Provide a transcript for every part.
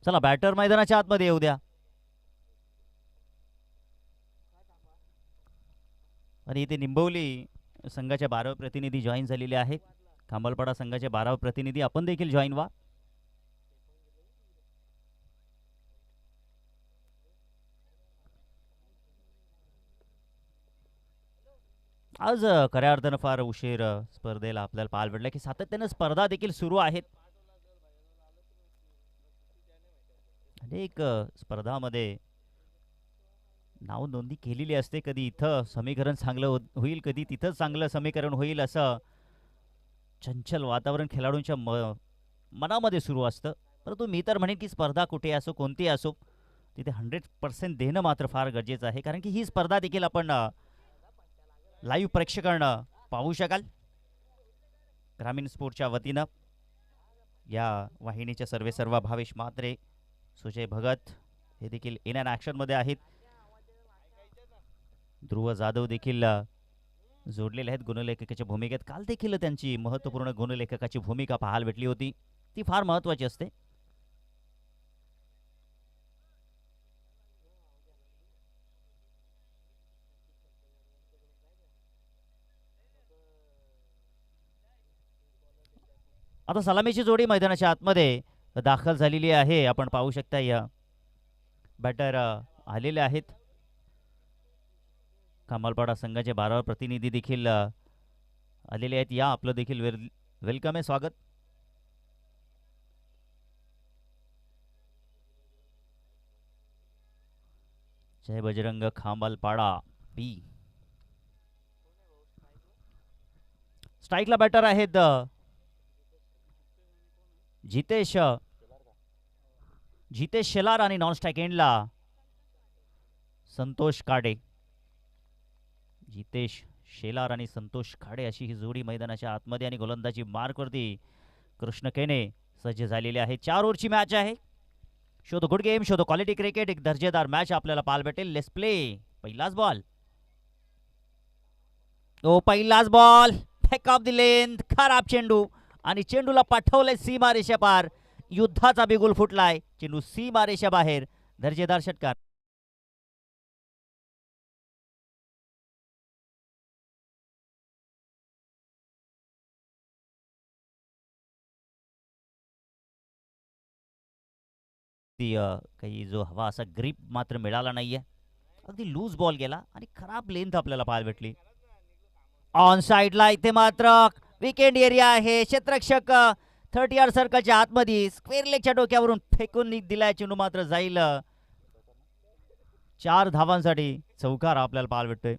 चला बॅटर मैदानाच्या आतमध्ये येऊ द्या. आणि इथे निंबवली संघाचे 12 प्रतिनिधी जॉईन झालेले आहेत. खांबालपाडा संघाचे 12 प्रतिनिधी आपण देखील जॉईन व्हा. आज खऱ्या अर्थानं फार उशीर स्पर्धेला आपल्याला पाहायला भेटला की सातत्यानं स्पर्धा देखील सुरू आहेत. अनेक स्पर्धामध्ये नाव नोंदणी केलेली असते. कधी इथं समीकरण चांगलं होईल, कधी तिथं चांगलं समीकरण होईल, असं चंचल वातावरण खेळाडूंच्या मनामध्ये सुरू असतं. परंतु मी तर म्हणेन की स्पर्धा कुठे असो, कोणती असो, तिथे 100% देणं मात्र फार गरजेचं आहे. कारण की ही स्पर्धा देखील आपण लाईव्ह प्रेक्षकांना पाहू शकाल. ग्रामीण स्पोर्टच्या वतीनं या वाहिनीचे सर्व भावेश म्हात्रे, सुजय भगत हे देखील इन अँड ॲक्शनमध्ये आहेत. ध्रुव जाधव देखील जोडलेले आहेत गुणलेखकाच्या भूमिकेत. काल देखील त्यांची महत्त्वपूर्ण गुणलेखकाची भूमिका पाहायला भेटली होती. ती फार महत्त्वाची असते. आता सलामीची जोडी मैदानाच्या आतमध्ये दाखल झालेली आहे. आपण पाहू शकता या बॅटर आलेले आहेत. कमालपाडा संघाचे 12 प्रतिनिधी देखील आलेले आहेत. या आपलं देखील वेलकम आहे, स्वागत. जय बजरंग खांबालपाडा बी. स्ट्राईकला बॅटर आहेत जितेश शेलार आणि नॉन स्ट्राईक एंडला संतोष काडे. जितेश शेलार आणि संतोष खाडे अशी ही जोडी मैदानाच्या आतमध्ये. आणि गोलंदाजी मार्कवरती कृष्ण केने सज्ज झालेले आहे. 4 ओव्हरची मॅच आहे. Show the good game, show the quality cricket. एक दर्जेदार मॅच आपल्याला पाहायला भेटेल. Let's play. पहिलाच बॉल. पहिलाच ball. Back of the length. खराब चेंडू आणि चेंडूला पाठवलंय सीमा रेषा पार. युद्धाचा बिगुल फुटलाय. चेंडू सीमा रेषा बाहेर. दर्जेदार षटकार. काही जो हवा असा ग्रीप मात्र मिळाला नाहीये. अगदी लूज बॉल गेला आणि खराब लेंथ आपल्याला पाहायला भेटली. ऑन साइडला इथे मात्र विकेंड एरिया आहे. क्षेत्ररक्षक 30 यार्ड सर्कलच्या आतमध्ये स्क्वेअर लेगच्या डोक्यावरून फेकून दिलाय. चेंडू मात्र जाईल 4 धावांसाठी. चौकार आपल्याला पाहायला भेटतोय.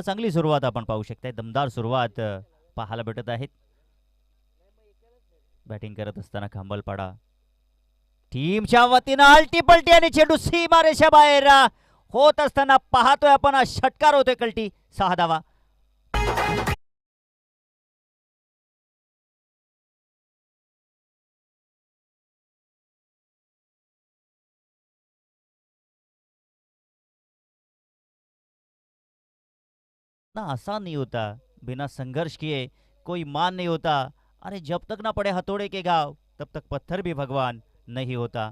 चांगली सुरुवात आपण पाहू शकताय. दमदार सुरुवात पाहायला भेटत आहेत. बॅटिंग करत असताना खांबलपाडा टीमच्या वतीनं अल्टी पलटी आणि चेंडू सीमा रेषा बाहेर होत असताना पाहतोय आपण. षटकार होतोय कल्टी. 6 धावा. ना आसान नहीं होता. बिना संघर्ष किए कोई मान नहीं होता. अरे जब तक ना पड़े हथौड़े के घाव तब तक पत्थर भी भगवान नहीं होता.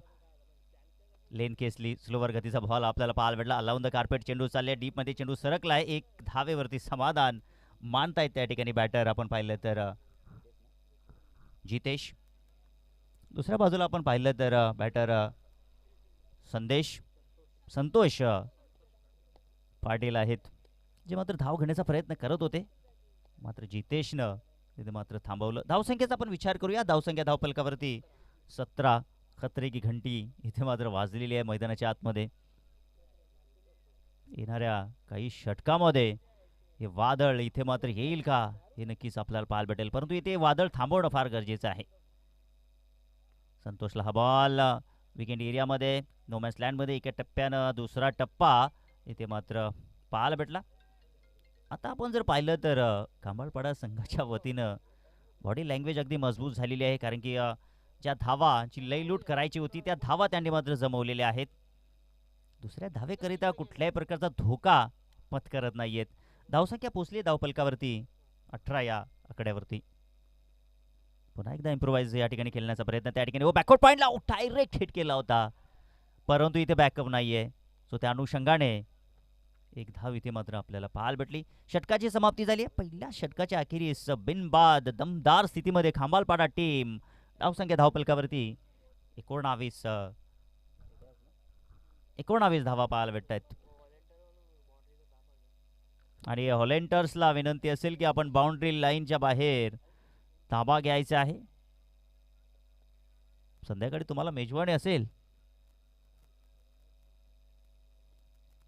लेन केसली स्लोवर गतीचा बॉल आपल्याला पाहायला भेटला. अलाउन द कार्पेट चेंडू चालले. डीप मध्ये चेंडू सरकलाय. 1 धावेवरती समाधान मानतायत त्या ठिकाणी बॅटर. आपण पाहिलं तर जितेश. दुसऱ्या बाजूला आपण पाहिलं तर बॅटर संतोष पाटील आहेत, जे मात्र धाव घेण्याचा प्रयत्न करत होते. मात्र जितेशनं तिथे मात्र थांबवलं. धावसंख्येचा आपण विचार करूया. धावसंख्या धावफलकावरती 17. खतरे की घंटी इथे मात्र वाजलेली आहे मैदानाच्या आतमध्ये. येणाऱ्या काही षटकामध्ये हे वादळ इथे मात्र येईल का हे नक्कीच आपल्याला पाहायला भेटेल. परंतु इथे वादळ थांबवणं फार गरजेचं आहे. संतोषला हा बॉल विकेंड एरियामध्ये नोमॅन्स लँडमध्ये एका टप्प्यानं दुसरा टप्पा इथे मात्र पाहायला भेटला. आता आपण जर पाहिलं तर खांबाळपाडा संघाच्या वतीनं बॉडी लँग्वेज अगदी मजबूत झालेली आहे. कारण की ज्या धावाची लयलूट करायची होती त्या धावा त्यांनी मात्र जमवलेल्या आहेत. दुसऱ्या धावेकरिता कुठल्याही प्रकारचा धोका पत्करत नाहीयेत. धावसंख्या पोचली धावफलकावरती 18 या आकड्यावरती. पुन्हा एकदा इम्प्रोवाइज या ठिकाणी खेळण्याचा प्रयत्न त्या ठिकाणी बॅकवर्ड पॉईंटला डायरेक्ट हिट केला होता, परंतु इथे बॅकअप नाहीये. सो त्या अनुषंगाने एक धाव इथे मात्र आपल्याला पाहायला भेटली. षटकाची समाप्ती झाली आहे. पहिल्या षटकाच्या अखेरीस बिनबाद दमदार स्थितीमध्ये खांबालपाडा टीम धावसंख्या धावफलकावरती 19 धावा पाहायला भेटत आहेत. आणि हॉलेंटर्सला विनंती असेल की आपण बाउंड्री लाईनच्या बाहेर ताबा घ्यायचा आहे. संध्याकाळी तुम्हाला मेजवानी असेल,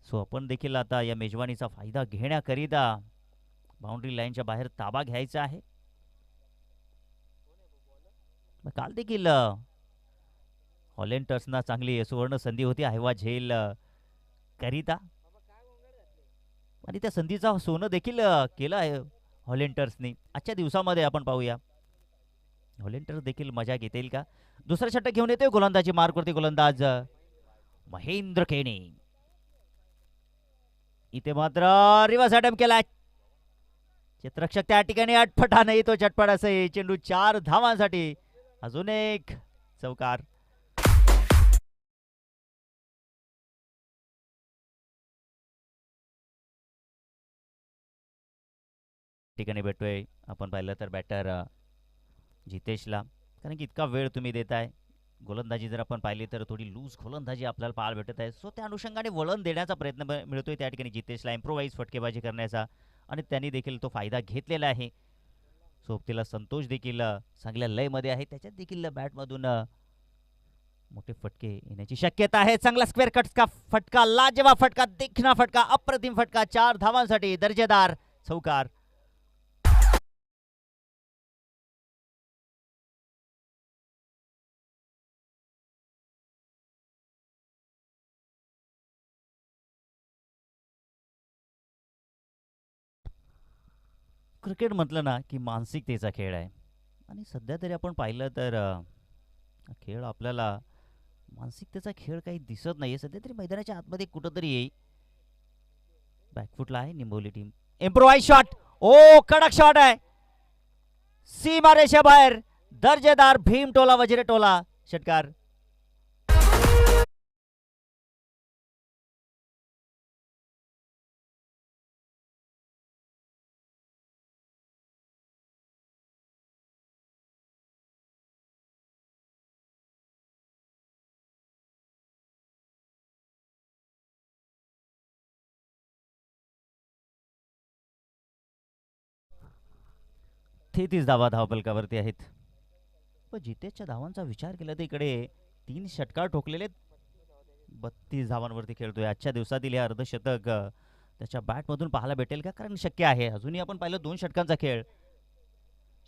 सो आपण देखील आता या मेजवानीचा फायदा घेण्याकरिता बाउंड्री लाईनच्या बाहेर ताबा घ्यायचा आहे. काल देखील हॉलेंटर्सना चांगली सुवर्ण संधी होती हायवा झेल करिता, आणि त्या संधीचा सोनं देखील केलं आहे हॉलेंटर्सनी. आजच्या दिवसामध्ये आपण पाहूया हॉलेंटर्स देखील मजा घेतील का. दुसरा षटक घेऊन येतोय गोलंदाजी मार्कवरती गोलंदाज महेंद्र केणी. इथे मात्र रिव्हर्स अटेम्प्ट केलाय. चित्ररक्षक त्या ठिकाणी आटफटा नाही तो चटपट असे चेंडू 4 धावांसाठी. अजून एक चौकार. ठिकाणी भेटतोय आपण पाहिलं तर बॅटर जितेशला, कारण की इतका वेळ तुम्ही देताय. गोलंदाजी जर आपण पाहिली तर थोडी लूज गोलंदाजी आपल्याला पाहायला भेटत आहे. सो त्या अनुषंगाने वळण देण्याचा प्रयत्न मिळतोय त्या ठिकाणी जितेशला इम्प्रोवाइज फटकेबाजी करण्याचा, आणि त्यांनी देखील तो फायदा घेतलेला आहे. सोबतीला संतोष देखील चांगल्या लयमध्ये आहे. त्याच्यात देखील बॅटमधून मोठे फटके येण्याची शक्यता आहे. चांगला स्क्वेअर कटचा फटका, लाजवाब फटका, देखणा फटका, अप्रतिम फटका. 4 धावांसाठी दर्जेदार चौकार. क्रिकेट म्हटलं ना की मानसिकतेचा खेळ आहे, आणि सध्या तरी आपण पाहिलं तर खेळ आपल्याला मानसिकतेचा खेळ काही दिसत नाहीये सध्या तरी मैदानाच्या आतमध्ये कुठंतरी येईल. बॅकफुटला आहे निंबोली टीम. इम्प्रोवाइज शॉट, ओ कडक शॉट आहे, सीमा रेषेबाहेर. दर्जेदार भीम टोला वजिरे टोला षटकार. तेहतीस धावा धावपलकावरती आहेत. पण जितेशच्या धावांचा विचार केला तर इकडे 3 षटकार ठोकलेले, 32 धावांवरती खेळतोय. आजच्या दिवसातील हे अर्धशतक त्याच्या बॅटमधून पाहायला भेटेल का, कारण शक्य आहे. अजूनही आपण पाहिलं 2 षटकांचा खेळ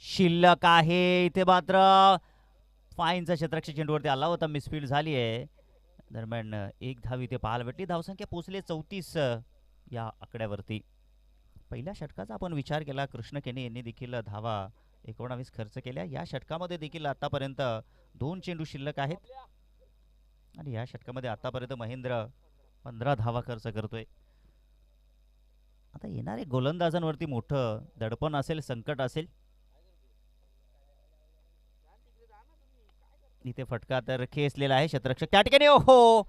शिल्लक आहे. इथे मात्र फाईनचा क्षेत्ररक्षक चेंडूवरती आला होता, मिसफील्ड झाली आहे. दरम्यान एक धाव इथे पाहायला भेटली. धावसंख्या पोचले 34 या आकड्यावरती. पहिल्या षटकाचा आपण विचार केला, कृष्ण केनी यांनी देखील धावा 19 खर्च केल्या. या षटकामध्ये देखील आतापर्यंत 2 चेंडू शिल्लक आहेत, आणि या षटकामध्ये आतापर्यंत महेंद्र 15 धावा खर्च करतोय. आता येणारे गोलंदाजांवरती मोठं दडपण असेल, संकट असेल. इथे फटका तर खेचलेला आहे क्षेत्ररक्षक त्या ठिकाणी. ओहो,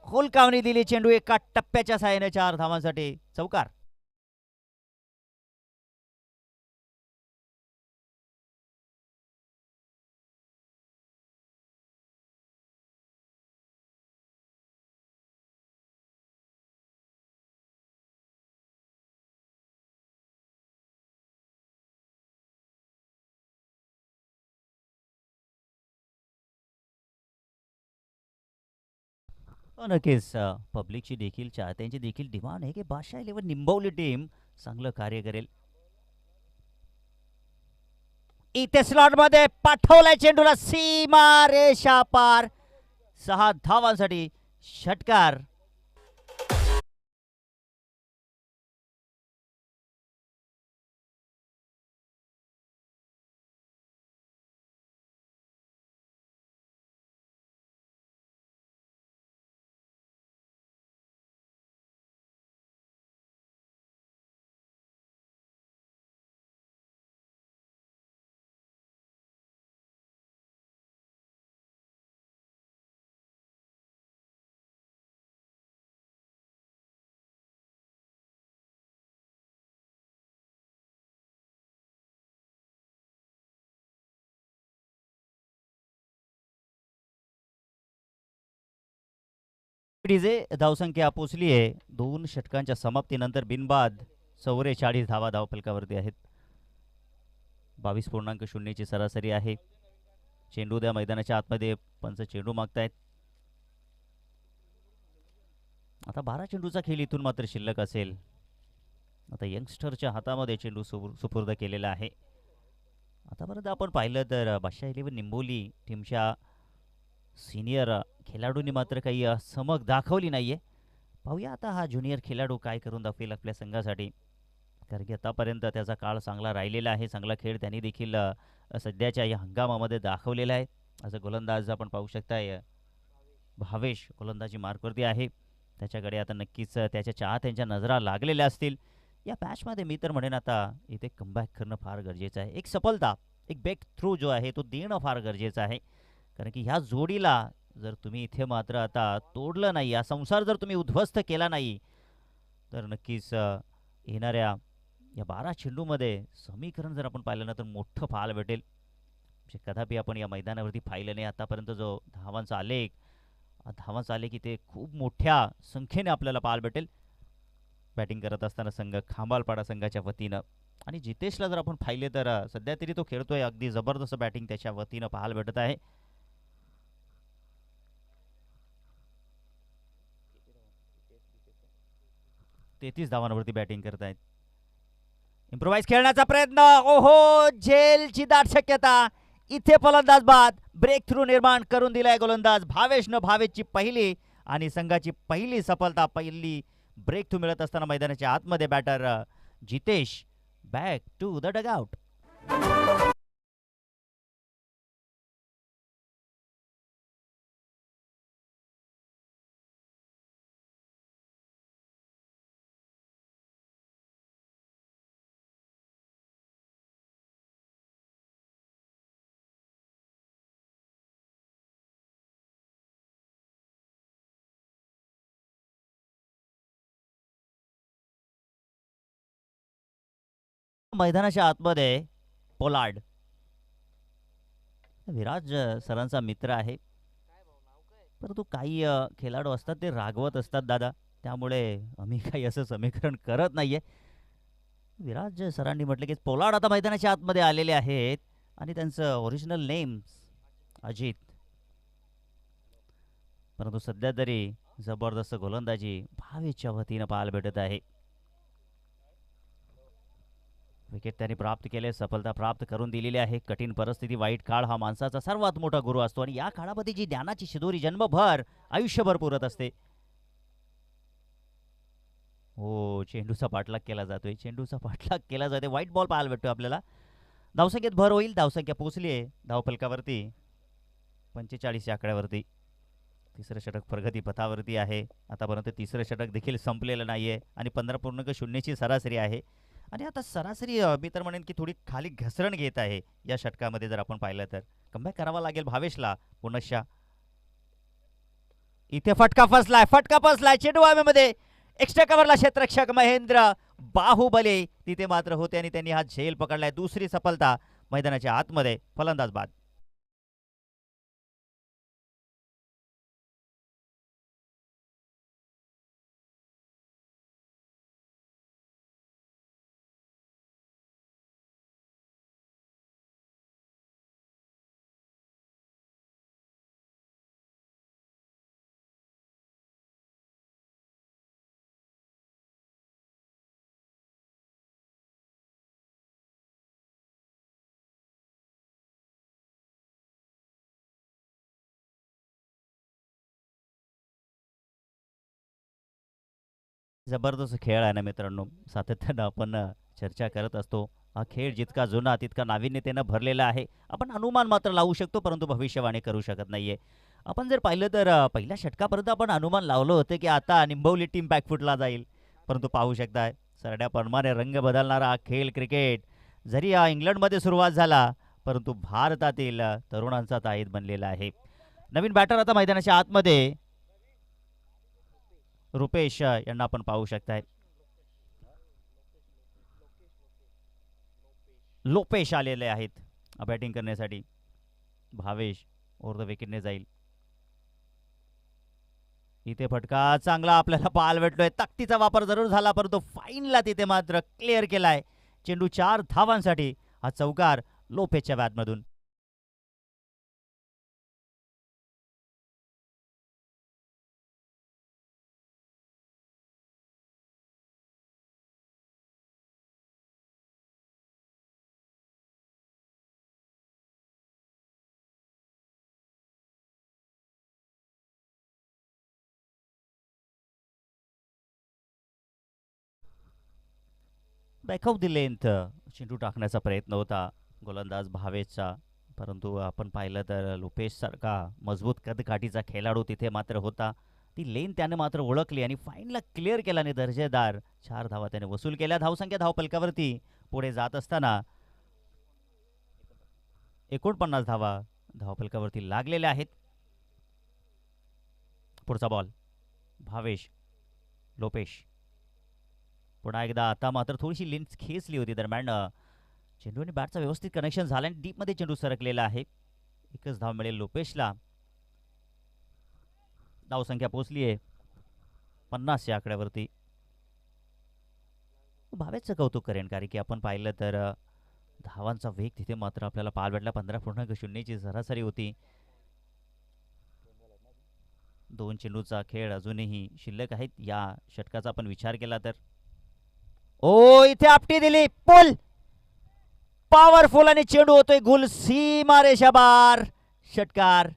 हुलकावणी दिली. चेंडू एका टप्प्याच्या साहाय्याने 4 धावांसाठी चौकार. नक्कीच पब्लिकची देखील चाहत्यांची देखील डिमांड आहे की बादशाह 11 निंबवली टीम चांगलं कार्य करेल. इथे स्लॉट मध्ये पाठवलाय चेंडूला, सीमा रेषा पार. 6 धावांसाठी षटकार. डीजे धावसंख्या पोचली आहे 2 षटकांच्या समाप्तीनंतर बिनबाद 44 धावा धावफलकावरती आहेत. 22.0ची सरासरी आहे. चेंडू द्या मैदानाच्या आतमध्ये, पंच चेंडू मागतायत. आता 12 चेंडूचा खेळ इथून मात्र शिल्लक असेल. आता यंगस्टरच्या हातामध्ये चेंडू सुपूर्द केलेला आहे. आतापर्यंत आपण पाहिलं तर बादशाह 11 निंबोली टीमच्या सिनियर खेळाडूंनी मात्र काही चमक दाखवली नाहीये. पाहूया आता हा ज्युनियर खेळाडू काय करून दाखवेल आपल्या संघासाठी, कारण की आतापर्यंत त्याचा काळ चांगला राहिलेला आहे. चांगला खेळ त्यांनी देखील सध्याच्या या हंगामामध्ये दाखवलेला आहे. असं गोलंदाज आपण पाहू शकताय, भावेश गोलंदाजी मार्कवरती आहे. त्याच्याकडे आता नक्कीच त्याच्या चाहत्यांच्या नजरा लागलेल्या असतील. या मॅचमध्ये मी तर म्हणेन आता इथे कमबॅक करणं फार गरजेचं आहे. एक सफलता, एक ब्रेक थ्रू जो आहे तो देणं फार गरजेचं आहे. कारण की ह्या जोडीला जर तुम्ही इथे मात्र आता तोडलं नाही, हा संसार जर तुम्ही उद्ध्वस्त केला नाही, तर नक्कीच येणाऱ्या या 12 चेंडूमध्ये समीकरण जर आपण पाहिलं ना तर मोठं पाहायला भेटेल. म्हणजे कदापि आपण या मैदानावरती पाहिलं नाही आतापर्यंत. जो धावांचा आलेख इथे खूप मोठ्या संख्येने आपल्याला पाहायला भेटेल. बॅटिंग करत असताना संघ खांबालपाडा संघाच्या वतीनं, आणि जितेशला जर आपण पाहिले तर सध्या तरी तो खेळतोय, अगदी जबरदस्त बॅटिंग त्याच्या वतीनं पाहायला भेटत आहे. तेहतीस धावांवरती बॅटिंग करत आहेत. इम्प्रोवाइज खेळण्याचा प्रयत्न, ओहो, झेलची दाट शक्यता. इथे फलंदाज बाद, ब्रेक थ्रू निर्माण करून दिलाय गोलंदाज भावेशनं. भावेशची पहिली आणि संघाची पहिली सफलता, पहिली ब्रेक थ्रू मिळत असताना मैदानाच्या आतमध्ये batter Jitesh back to the dugout. मैदानाच्या आतमध्ये पोलार्ड, विराज सरांचा मित्र आहे, परंतु काही खेळाडू असतात ते रागवत असतात दादा, त्यामुळे आम्ही काही असं समीकरण करत नाहीये. विराज सरांनी म्हटलं की पोलार्ड आता मैदानाच्या आतमध्ये आलेले आहेत आणि त्यांचं ओरिजिनल नेम अजित, परंतु सध्या तरी जबरदस्त गोलंदाजी भावेशच्या वतीनं पाहायला भेटत आहे. विकेट त्यांनी प्राप्त केले, सफलता प्राप्त करून दिलेली आहे. कठीण परिस्थिती, वाईट काळ हा माणसाचा सर्वात मोठा गुरु असतो आणि या काळामध्ये जी ज्ञानाची शिदोरी जन्मभर आयुष्यभर पुरत असते. हो, चेंडूचा पाठलाग केला जातोय, चेंडूचा पाठलाग केला जातोय. व्हाईट बॉल पाहायला भेटतो आपल्याला. धावसंख्येत भर होईल, धावसंख्या पोहोचली आहे धावफलकावरती 45 या आकड्यावरती. तिसरं षटक प्रगती पथावरती आहे. आतापर्यंत तिसरं षटक देखील संपलेलं नाहीये आणि 15.0ची सरासरी आहे. आणि आता सरासरी मी तर म्हणेन की थोडी खाली घसरण घेत आहे या षटकामध्ये. जर आपण पाहिलं तर कमबॅक करावा लागेल भावेशला पुनश्च. इथे फटका फसलाय चेंडू हवेमध्ये, एक्स्ट्रा कव्हरला क्षेत्ररक्षक महेंद्र बाहुबले तिथे मात्र होते आणि त्यांनी हा झेल पकडलाय. दुसरी सफलता मैदानाच्या आतमध्ये, फलंदाज बाद. जबरदस्त खेळ आहे ना मित्रांनो, सातत्यानं आपण चर्चा करत असतो. हा खेळ जितका जुना तितका नाविन्यतेनं भरलेला आहे. आपण अनुमान मात्र लावू शकतो, परंतु भविष्यवाणी करू शकत नाहीये. आपण जर पाहिलं तर पहिल्या षटकापर्यंत आपण अनुमान लावलं होतं की आता निंबवली टीम बॅकफुटला जाईल, परंतु पाहू शकताय सरड्याप्रमाणे रंग बदलणारा हा खेळ क्रिकेट जरी इंग्लंडमध्ये सुरुवात झाला, परंतु भारतातील तरुणांचा ताईत बनलेला आहे. नवीन बॅटर आता मैदानाच्या आतमध्ये रुपेश यांना आपण पाहू शकताय. लोपेश आलेले आहेत बॅटिंग करण्यासाठी. भावेश ओव्हर द विकेटने जाईल. इथे फटका चांगला आपल्याला पाहायला भेटलोय. ताकदीचा वापर जरूर झाला परंतु फाईनला तिथे मात्र क्लिअर केलाय. चेंडू 4 धावांसाठी हा चौकार लोपेसच्या बॅटमधून. बॅक ऑफ द लेंथ चेंडू टाकण्याचा प्रयत्न होता गोलंदाज भावेशचा, परंतु आपण पाहिलं तर लोपेस सारखा मजबूत कदकाठीचा खेळाडू तिथे मात्र होता. ती लेन त्याने मात्र ओळखली आणि फाईनला क्लिअर केल्याने दर्जेदार 4 धावा त्याने वसूल केल्या. धावसंख्या धावपलकावरती पुढे जात असताना 49 धावा धावपलकावरती लागलेल्या आहेत. पुढचा बॉल भावेश, लोपेश पुन्हा एकदा. आता मात्र थोडीशी लेन्स खेचली होती दरम्यान. चेंडू आणि बॅटचा व्यवस्थित कनेक्शन झालं आणि डीपमध्ये चेंडू सरकलेला आहे. एकच धाव मिळेल लोपेशला. धावसंख्या पोहोचली आहे 50 या आकड्यावरती. भावेशचं कौतुक करेन कारण की आपण पाहिलं तर धावांचा वेग तिथे मात्र आपल्याला पाहायला भेटला. 15.0ची सरासरी होती. 2 चेंडूचा खेळ अजूनही शिल्लक आहेत या षटकाचा आपण विचार केला तर. ओ इथे आपटी दिली, पुल पॉवरफुल आणि चेंडू होतोय गुल सीमा रेषा बार. षटकार.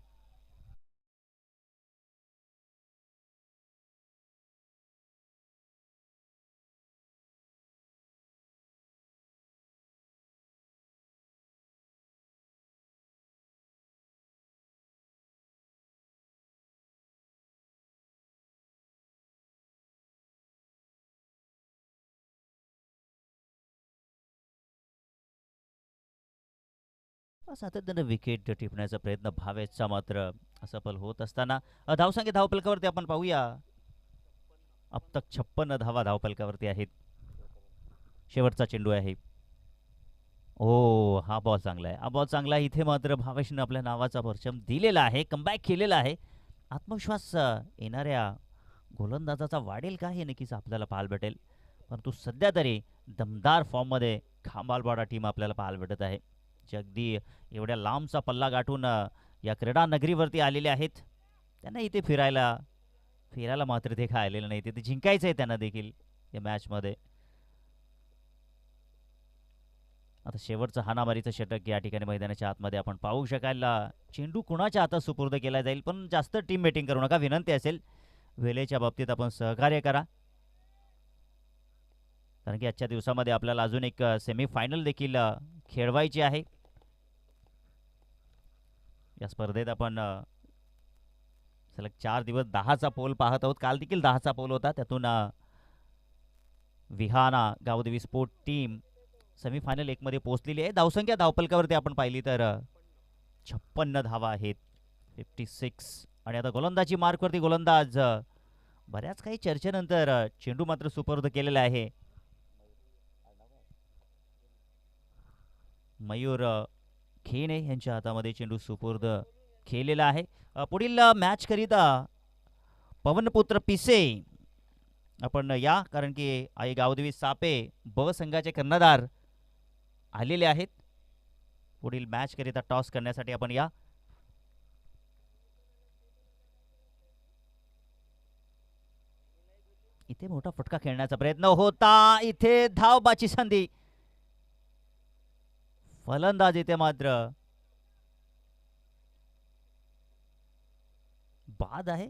सातत्यानं विकेट टिपण्याचा प्रयत्न भावेशचा मात्र असफल होत असताना धावसंख्या धावपलकावरती आपण पाहूया. अब तक 56 धावा धावपलकावरती आहेत. शेवटचा चेंडू आहे. ओ हा बॉल चांगला आहे, हा बॉल चांगला आहे. इथे मात्र भावेशनं आपल्या नावाचा परचम दिलेला आहे, कमबॅक केलेला आहे. आत्मविश्वास येणाऱ्या गोलंदाजाचा वाढेल का हे नक्कीच आपल्याला पाहायला भेटेल. परंतु सध्या तरी दमदार फॉर्ममध्ये खांबालवाडा टीम आपल्याला पाहायला भेटत आहे. जे अगदी एवढ्या लांबचा पल्ला गाठून या क्रीडा नगरीवरती आलेले आहेत. त्यांना इथे फिरायला मात्र ते काय आलेलं नाही. ते जिंकायचं आहे त्यांना देखील या मॅचमध्ये. आता शेवटचं हाणामारीचं षटक या ठिकाणी मैदानाच्या आतमध्ये आपण पाहू शकाल. चेंडू कुणाच्या हातात सुपूर्द केला जाईल पण जास्त टीम बेटिंग करू नका, विनंती असेल. वेळेच्या बाबतीत आपण सहकार्य करा कारण की आजच्या दिवसामध्ये आपल्याला अजून एक सेमीफायनल देखील खेळवायची आहे. या स्पर्धेत आपण सलग 4 दिवस 10चा पोल पाहत आहोत. काल देखील 10चा पोल होता. त्यातून विहाना गावदेवी स्पोर्ट टीम सेमीफायनल 1 मध्ये पोहोचलेली आहे. धावसंख्या धावपलकावरती आपण पाहिली तर 56 धावा आहेत, 56. आणि आता गोलंदाजी मार्कवरती गोलंदाज बऱ्याच काही चर्चेनंतर चेंडू मात्र सुपूर्द केलेला आहे. मयूर खेणे यांच्या हातामध्ये चेंडू सुपूर्द केलेला आहे. पुढील मॅच करिता पवनपुत्र पिसे आपण या कारण की आई गावदेवी सापे ब संघाचे कर्णधार आलेले आहेत. पुढील मॅच करिता टॉस करण्यासाठी आपण या. इथे मोठा फटका खेळण्याचा प्रयत्न होता. इथे धावबाची संधी. फलंदाज इथे मात्र बाद आहे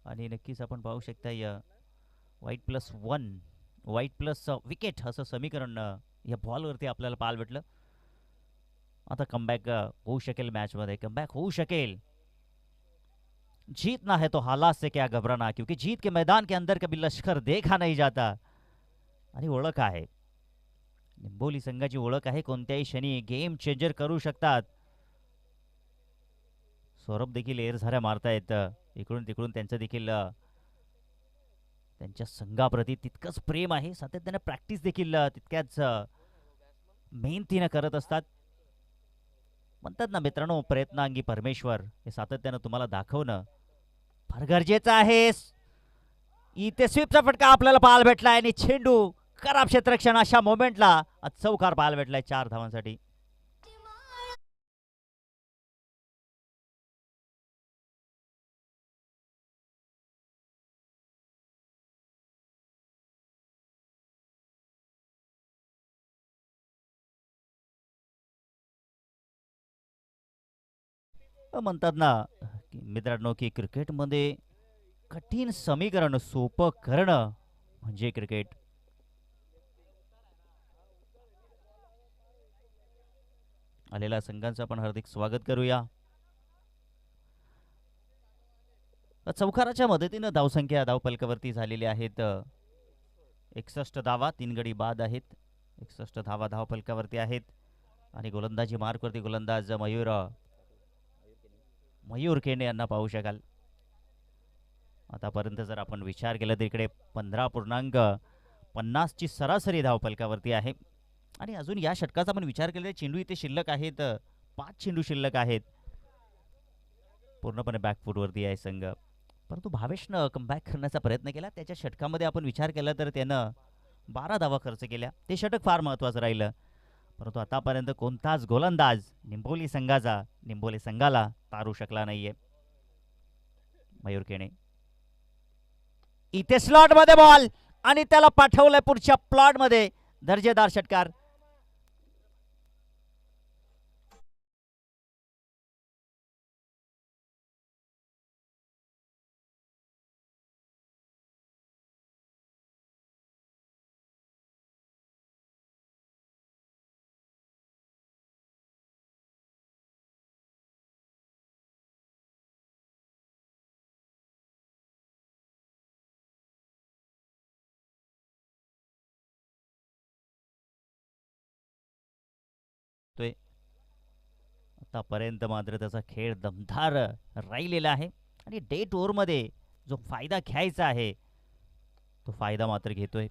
आणि नक्कीच आपण पाहू शकता या वाईट+1 वाईट प्लस विकेट असं समीकरण या बॉलवरती आपल्याला पाहायला भेटलं. आता कमबॅक होऊ शकेल, मॅचमध्ये कमबॅक होऊ शकेल. जीतना है तो हालात से क्या घबराना, क्योंकि जीत के मैदान के अंदर कभी लश्कर देखा नहीं जाता. आणि ओळख आहे निंबोली संघाची, ओळख आहे. कोणत्याही क्षणी गेम चेंजर करू शकतात. सौरभ देखील एअरझाऱ्या मारतायत इकडून तिकडून. त्यांचं देखील त्यांच्या संघाप्रती तितकंच प्रेम आहे. सातत्याने प्रॅक्टिस देखील तितक्याच मेहनतीनं करत असतात. म्हणतात ना मित्रांनो, प्रयत्नांगी परमेश्वर. हे सातत्यानं तुम्हाला दाखवणं फार गरजेचं आहे. इथे स्वीपचा फटका आपल्याला पाहायला भेटलाय आणि चेंडू खराब क्षेत्ररक्षण अशा मोमेंटला चौकार पाहायला भेटलाय 4 धावांसाठी. म्हणतात ना मित्रांनो की क्रिकेटमध्ये कठीण समीकरण सोपं करणं म्हणजे क्रिकेट. आलेल्या संघांचं आपण हार्दिक स्वागत करूया. चौकाराच्या मदतीनं धावसंख्या धावपलकावरती झालेली आहेत 61 धावा, 3 गडी बाद आहेत. 61 धावा धावपलकावरती आहेत आणि गोलंदाजी मार्कवरती गोलंदाज मयूर केने यांना पाहू शकाल. आतापर्यंत जर आपण विचार केला तर इकडे 15.50ची सरासरी धावपलकावरती आहे आणि अजून या षटकाचा आपण विचार केला चेंडू इथे शिल्लक आहेत 5 चेंडू शिल्लक आहेत. पूर्णपणे बॅकफूटवरती आहे संघ, परंतु भावेशनं कमबॅक करण्याचा प्रयत्न केला. त्याच्या षटकामध्ये आपण विचार केला तर त्यानं 12 धावा खर्च केल्या. ते षटक फार महत्त्वाचं राहिलं, परंतु आतापर्यंत कोणताच गोलंदाज निंबोली संघाला तारू शकला नाहीये. मयूर केणे इथे स्लॉट मध्ये बॉल आणि त्याला पाठवलंय पुढच्या प्लॉट मध्ये. दर्जेदार षटकार. आतापर्यंत मात्र त्याचा खेळ दमदार राहिलेला आहे आणि डेट ओव्हरमध्ये जो फायदा घ्यायचा आहे तो फायदा मात्र घेतोय.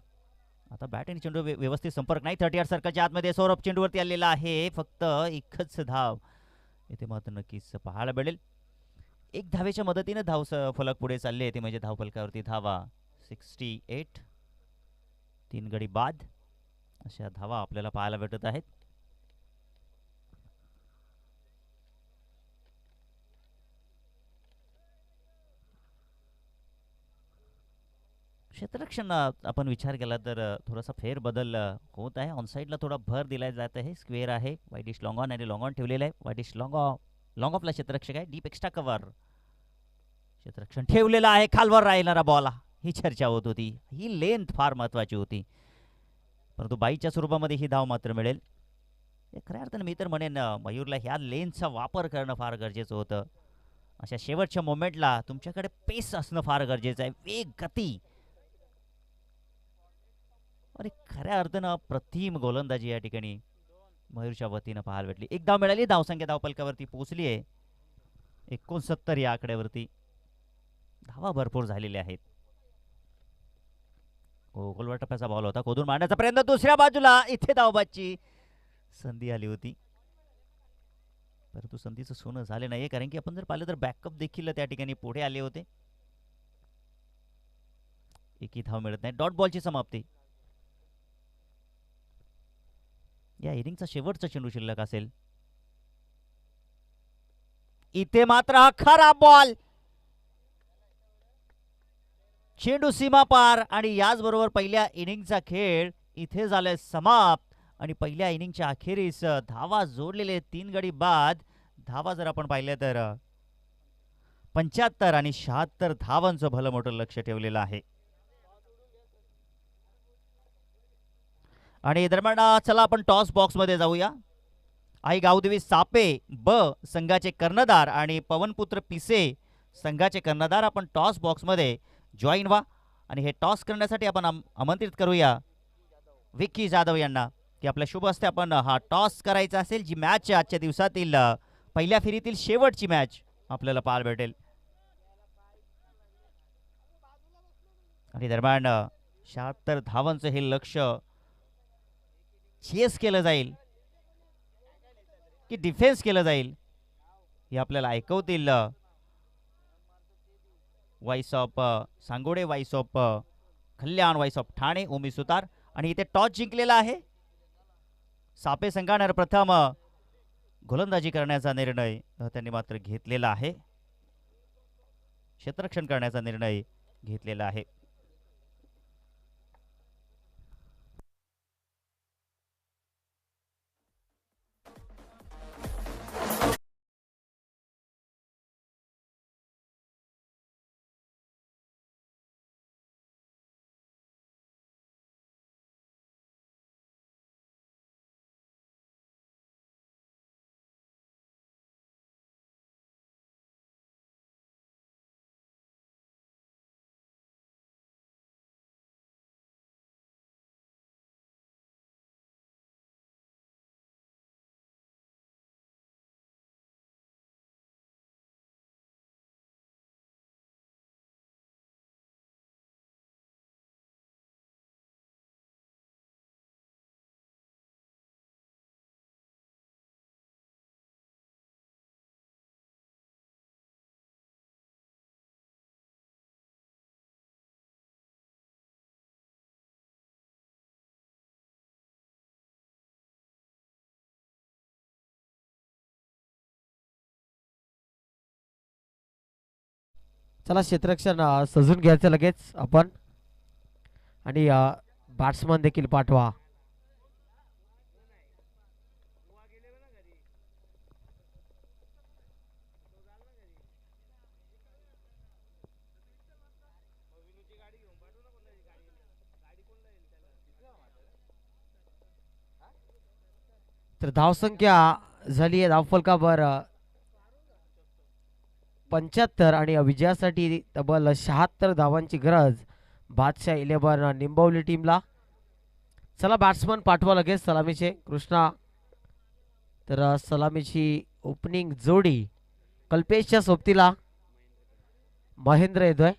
आता बॅट आणि चेंडू व्यवस्थित संपर्क नाही. 38 सर्कलच्या आतमध्ये सौरभ चेंडूवरती आलेला आहे. फक्त एकच धाव इथे मात्र नक्कीच पाहायला मिळेल. एक धावेच्या मदतीने धाव फलक पुढे चालले ते म्हणजे धावफलकावरती धावा 68, 3 गडी बाद अशा धावा आपल्याला पाहायला भेटत आहेत. क्षेत्ररक्षण आपण विचार केला तर थोडासा फेरबदल होत आहे. ऑनसाईडला थोडा भर दिला जात आहे. स्क्वेअर आहे, वाईडिश लॉंग ऑन आणि लॉंग ऑन ठेवलेला आहे. वाईडिश लॉंग ऑफला क्षेत्ररक्षक आहे. डीप एक्स्ट्रा कव्हर क्षेत्ररक्षण ठेवलेलं आहे. खालवर राहिणारा बॉल ही चर्चा होत होती. ही लेंथ फार महत्वाची होती, परंतु बाईच्या स्वरूपामध्ये ही धाव मात्र मिळेल. खऱ्या अर्थाने मी तर म्हणेन मयूरला ह्या लेनचा वापर करणं फार गरजेचं होतं. अशा शेवटच्या मोमेंटला तुमच्याकडे पेस असणं फार गरजेचं आहे, वेग, गती. आणि खऱ्या अर्थानं प्रतिम गोलंदाजी या ठिकाणी मयूरच्या वतीनं पाहायला भेटली. एक धाव मिळाली. धावसंख्या धावपलकावरती पोहोचली आहे 69 या आकड्यावरती. धावा भरपूर झालेल्या आहेत. गोलवर टप्प्याचा बॉल होता, खोदून मारण्याचा प्रयत्न दुसऱ्या बाजूला. इथे धावबादची संधी आली होती, परंतु संधीचं सोनं झाले नाही, कारण की आपण जर पाहिलं तर बॅकअप देखील त्या ठिकाणी पुढे आले होते. एकही धाव मिळत नाही. डॉट बॉलची समाप्ती. या इनिंगचा शेवटचा चेंडू शिल्लक असेल. इथे मात्र हा खराब बॉल. चेंडू सीमा पार आणि याचबरोबर पहिल्या इनिंगचा खेळ इथे झालाय समाप्त. आणि पहिल्या इनिंगच्या अखेरीस धावा जोडलेले 3 गडी बाद. धावा जर आपण पाहिल्या तर 75 आणि 76 धावांचं भलं मोठं लक्ष ठेवलेलं आहे. आणि दरम्यान चला आपण टॉस बॉक्स मध्ये जाऊया. आई गावदेवी सापे ब संघाचे कर्णधार आणि पवनपुत्र पिसे संघाचे कर्णधार आपण टॉस बॉक्स मध्ये जॉईन व्हा आणि हे टॉस करण्यासाठी आपण आमंत्रित करूया विक्की जाधव यांना की आपल्या शुभ हस्ते आपण हा टॉस करायचा असेल. जी मॅच आजच्या दिवसातील पहिल्या फेरीतील शेवटची मॅच आपल्याला पाहायला भेटेल. आणि दरम्यान 76 धावांचं हे लक्ष चेस केलं जाईल की डिफेन्स केलं जाईल हे आपल्याला ऐकवतील voice of Sangode, voice of Kalyan, voice of Thane, Omi Sutar. आणि इथे टॉस जिंकलेला आहे सापे संघानं. प्रथम गोलंदाजी करण्याचा निर्णय त्यांनी मात्र घेतलेला आहे. क्षेत्ररक्षण करण्याचा निर्णय घेतलेला आहे. चला क्षेत्ररक्षण सजून घ्यायचं लगेच आपण. आणि बॅट्समन देखील पाठवा. तर धावसंख्या झाली आहे धावफलकावर 75 आणि विजयासाठी तब्बल 76 धावांची गरज बादशाह 11 निंबवली टीमला. चला बॅट्समन पाठवा लगेच सलामीचे कृष्णा. तर सलामीची ओपनिंग जोडी कल्पेशच्या सोबतीला महेंद्र येतोय.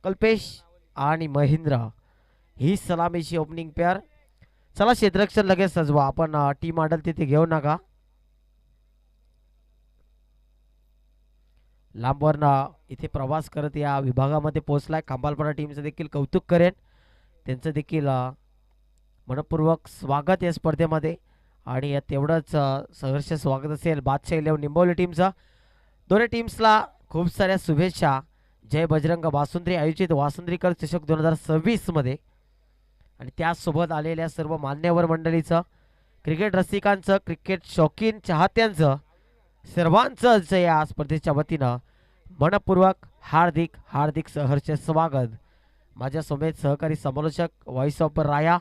कल्पेश आणि महेंद्र ही सलामीची ओपनिंग पेअर. चला क्षेत्ररक्षण लगेच सजवा आपण. टीम ऑर्डर तिथे घेऊ नका. लांबवरनं इथे प्रवास करत या विभागामध्ये पोहोचलाय खांबालपाडा टीमचं देखील कौतुक करेन. त्यांचं देखील मनपूर्वक स्वागत या स्पर्धेमध्ये. आणि तेवढंच सहर्ष स्वागत असेल बादशाह 11 निंबवली टीमचं. दोन्ही टीम्सला खूप साऱ्या शुभेच्छा. जय बजरंग वासुंद्री आयोजित वासुंद्रीकर चषक 2026 मध्ये. आणि त्यासोबत आलेल्या सर्व मान्यवर मंडळीचं, क्रिकेट रसिकांचं, क्रिकेट शौकीन चाहत्यांचं सर्वांचंच या स्पर्धेच्या वतीनं मनपूर्वक हार्दिक हार्दिक सहर्ष स्वागत. माझ्या समेत सहकारी समालोचक voice of Raya,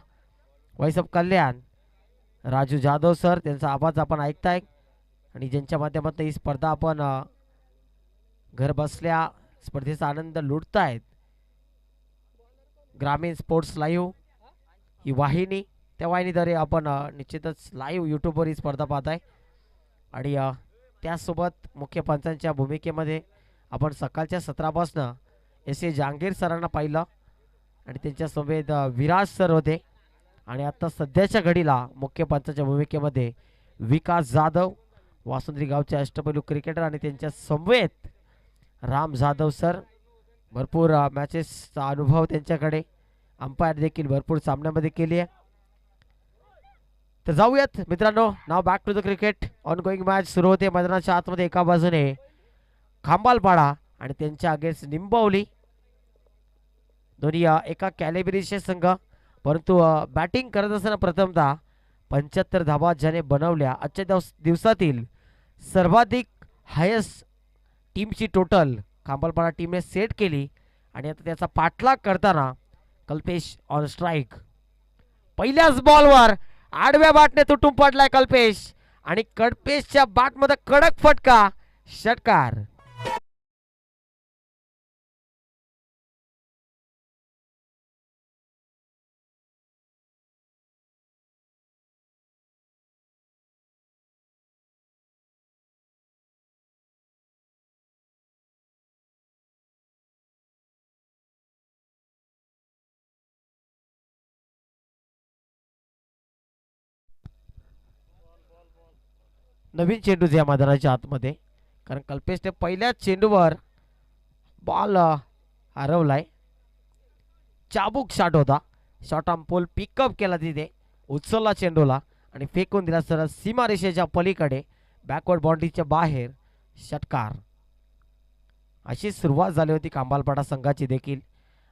voice of Kalyan Raju Jadhav sir, त्यांचा आवाज आपण ऐकताय. आणि ज्यांच्या माध्यमातून ही स्पर्धा आपण घर बसल्या स्पर्धेचा आनंद लुटतायत. ग्रामीण स्पोर्ट्स लाईव्ह ही वाहिनी, त्या वाहिनीद्वारे आपण निश्चितच लाईव्ह यूट्यूबवर ही स्पर्धा पाहताय. आणि त्यासोबत मुख्य पंचांच्या भूमिकेमध्ये आपण सकाळच्या सत्रापासून एस ए जहांगीर सरांना पाहिलं. आणि त्यांच्यासोबत विराज सर होते. आणि आता सध्याच्या घडीला मुख्य पंचाच्या भूमिकेमध्ये विकास जाधव, वासुंद्री गावचे अष्टपैलू क्रिकेटर, आणि त्यांच्या समवेत राम जाधव सर. भरपूर मॅचेसचा अनुभव त्यांच्याकडे, अंपायर देखील भरपूर सामन्यामध्ये केली आहे. तर जाऊयात मित्रांनो, now back to the cricket. Ongoing match सुरू होते मैदानाच्या आतमध्ये. एका बाजूने खांबालपाडा आणि त्यांच्या अगेन्स्ट निंबवली, दोन्ही एका कॅलेबरीचे संघ. परंतु बॅटिंग करत असताना प्रथमतः 75 धावा ज्याने बनवल्या, आजच्या दिवसातील सर्वाधिक हायेस्ट टीमची टोटल खांबालपाडा टीमने सेट केली. आणि आता त्याचा पाठलाग करताना कल्पेश ऑन स्ट्राईक. पहिल्याच बॉलवर आडव्या बॅटने तुटून पडलाय कल्पेश. आणि कल्पेशच्या बॅटमध्ये कडक फटका, षटकार. नवीन चेंडू या मैदानाच्या आतमध्ये, कारण कल्पेशने पहिल्याच चेंडूवर बॉल हरवलाय. चाबूक शॉट होता. शॉट ऑन पोल पिकअप केला तिथे, उचलला चेंडूला आणि फेकून दिला सरळ सीमारेषेच्या पलीकडे बॅकवर्ड बाउंड्रीच्या बाहेर. षटकार. अशी सुरुवात झाली होती खांबालपाडा संघाची देखील.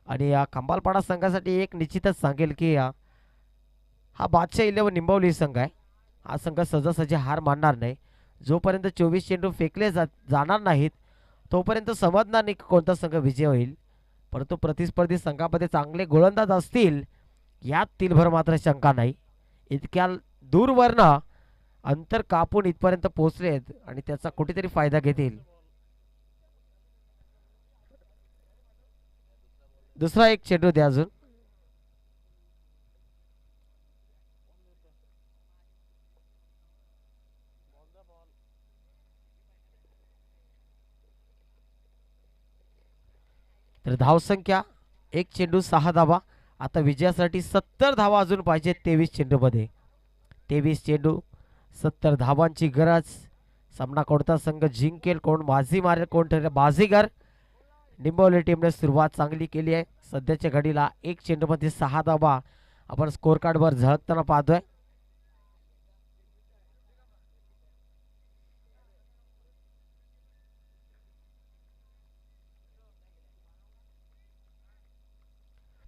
आणि या खांबालपाडा संघासाठी एक निश्चितच सांगेल की हा बादशाह 11 निंबवली संघ आहे. हा संघ सहजासहजी हार मानणार नाही. जोपर्यंत 24 चेंडू फेकले जाणार नाहीत तोपर्यंत समजणार नाही कोणता संघ विजय होईल. परंतु प्रतिस्पर्धी संघामध्ये चांगले गोलंदाज असतील यात तिलभर मात्र शंका नाही. इतक्या दूरवरनं अंतर कापून इथपर्यंत पोहोचलेत आणि त्याचा कुठेतरी फायदा घेतील. दुसरा एक चेंडू द्या अजून. तर धावसंख्या एक चेंडू 6 धावा. आता विजयासाठी 70 धावा अजून पाहिजेत 23 चेंडूमध्ये. 23 चेंडू 70 धावांची गरज. सामना कोणता संघ जिंकेल, कोण बाजी मारेल, कोण ठरेल बाजीगर. निंबवली टीमने सुरुवात चांगली केली आहे. सध्याच्या घडीला एक चेंडूमध्ये 6 धावा आपण स्कोर कार्डवर झळकताना पाहतोय.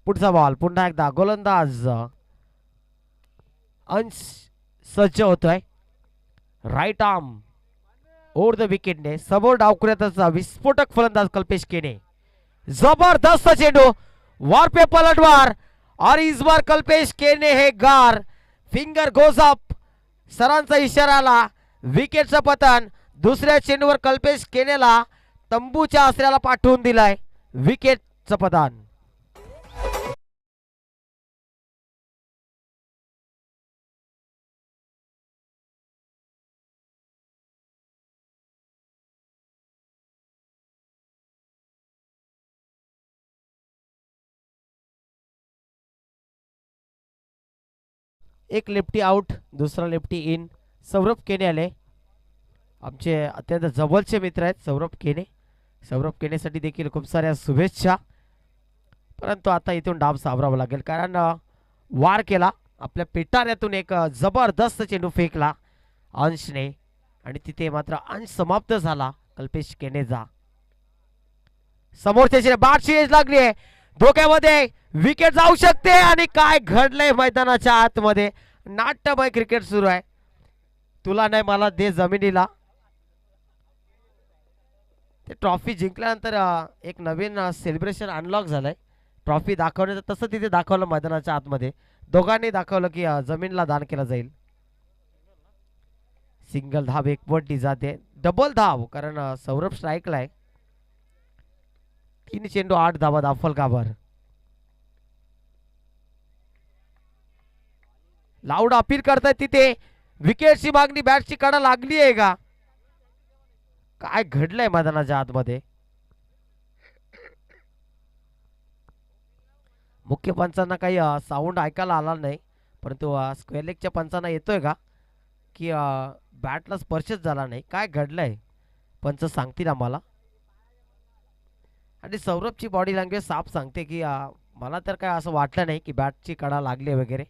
पुढचा बॉल पुन्हा एकदा गोलंदाज अंश सज्ज होतोय. राईट आर्म ओव्हर द विकेटने समोर डावकुऱ्याचा विस्फोटक फलंदाज कल्पेश केने. जबरदस्त चेंडू वार पे पलटवार और इस बार कल्पेश केने हे गार. Finger goes up. सरांचा इशारा आला. विकेटचं पतन. दुसऱ्या चेंडूवर कल्पेश केनेला तंबूच्या आसऱ्याला पाठवून दिलाय. विकेटचं पतन. एक लेफ्टी आउट, दुसरा लेफ्टी इन. सौरभ केने आले. आमचे अत्यंत जवळचे मित्र आहेत सौरभ केने. सौरभ केनेसाठी देखील खूप साऱ्या शुभेच्छा. परंतु आता इथून डाव सावरावा लागेल, कारण वार केला आपल्या पिटाऱ्यातून एक जबरदस्त चेंडू फेकला अंशने आणि तिथे मात्र अंश समाप्त झाला कल्पेश केनेचा. समोरच्या बाटची एज लागली आहे. धोक्यामध्ये विकेट जाऊ शकते आणि काय घडलंय मैदानाच्या आतमध्ये. नाट्यमय क्रिकेट सुरू आहे. तुला नाही मला दे जमिनीला. ते ट्रॉफी जिंकल्यानंतर एक नवीन सेलिब्रेशन अनलॉक झालंय. ट्रॉफी दाखवण्याचं तसं तिथे दाखवलं मैदानाच्या आतमध्ये. दोघांनी दाखवलं की जमीनला दान केलं जाईल. सिंगल धाव एकवटली जाते. डबल धाव कारण सौरभ स्ट्राईकला आहे. 3 चेंडू 8 धावा दाफल काबर. लाऊड अपील करतायत तिथे. विकेटची मागणी बॅटची कडा लागली आहे का, काय घडलंय मैदानाच्या आतमध्ये. मुख्य पंचांना काही साऊंड ऐकायला आला नाही, परंतु स्क्वेअर लेगच्या पंचांना येतोय का की बॅटला स्पर्शच झाला नाही. काय घडलंय पंच सांगतील आम्हाला. आणि सौरभची बॉडी लँग्वेज साफ सांगते की मला तर काय असं वाटलं नाही की बॅटची कडा लागली वगैरे.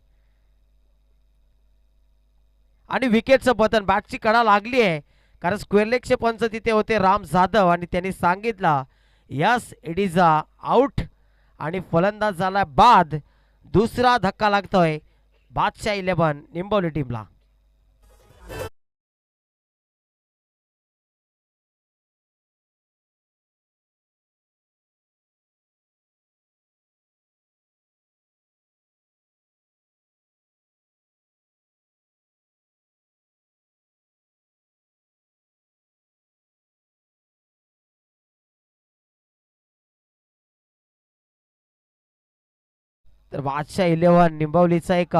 आणि विकेटचं पतन. बॅटची कडा लागली आहे कारण स्क्वेअर लेगचे पंच तिथे होते राम जाधव आणि त्यांनी सांगितलं यस इट इज आउट आणि फलंदाज झाला बाद. दुसरा धक्का लागतोय बादशाह 11 निंबवली टीमला. तर बादशाह 11 निंबवलीचा एक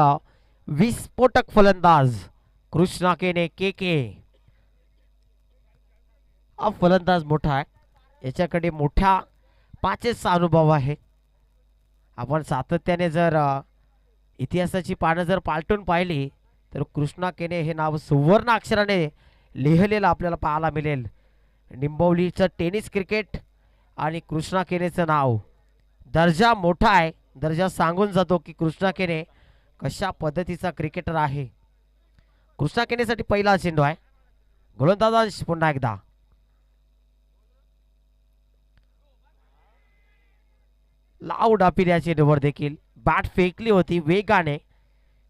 विस्फोटक फलंदाज कृष्णा केने के के. हा फलंदाज मोठा आहे, याच्याकडे मोठ्या पाचेचा अनुभव आहे. आपण सातत्याने जर इतिहासाची पानं जर पालटून पाहिली तर कृष्णा केने हे नाव सुवर्ण अक्षराने लिहिलेलं आपल्याला पाहायला मिळेल. निंबवलीचं टेनिस क्रिकेट आणि कृष्णा केनेचं नाव दर्जा मोठा आहे. दर्जा सांगून जातो की कृष्णा केने कशा पद्धतीचा क्रिकेटर आहे. कृष्णा केनेसाठी पहिला चेंडू आहे. गोलंदाज पुन्हा एकदा लाव डापीर या चेंडूवर देखील बॅट फेकली होती वेगाने.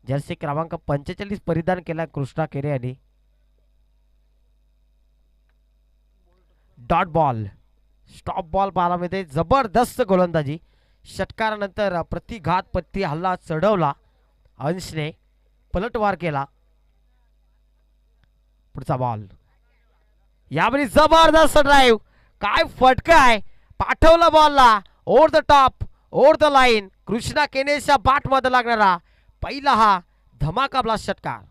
जर्सी क्रमांक 45 परिधान केला कृष्णा केने यांनी. डॉट बॉल स्टॉप बॉल पाहायला मिळते. जबरदस्त गोलंदाजी. षटकारानंतर प्रतिघात प्रति हल्ला चढवला अंशने. पलटवार केला. पुढचा बॉल यावेळी जबरदस्त ड्राईव्ह. काय फटका आहे. पाठवलं बॉलला over the top over the line. Krishna केनेच्या बॅट मध्ये लागणारा पहिला हा धमाकाबला षटकार.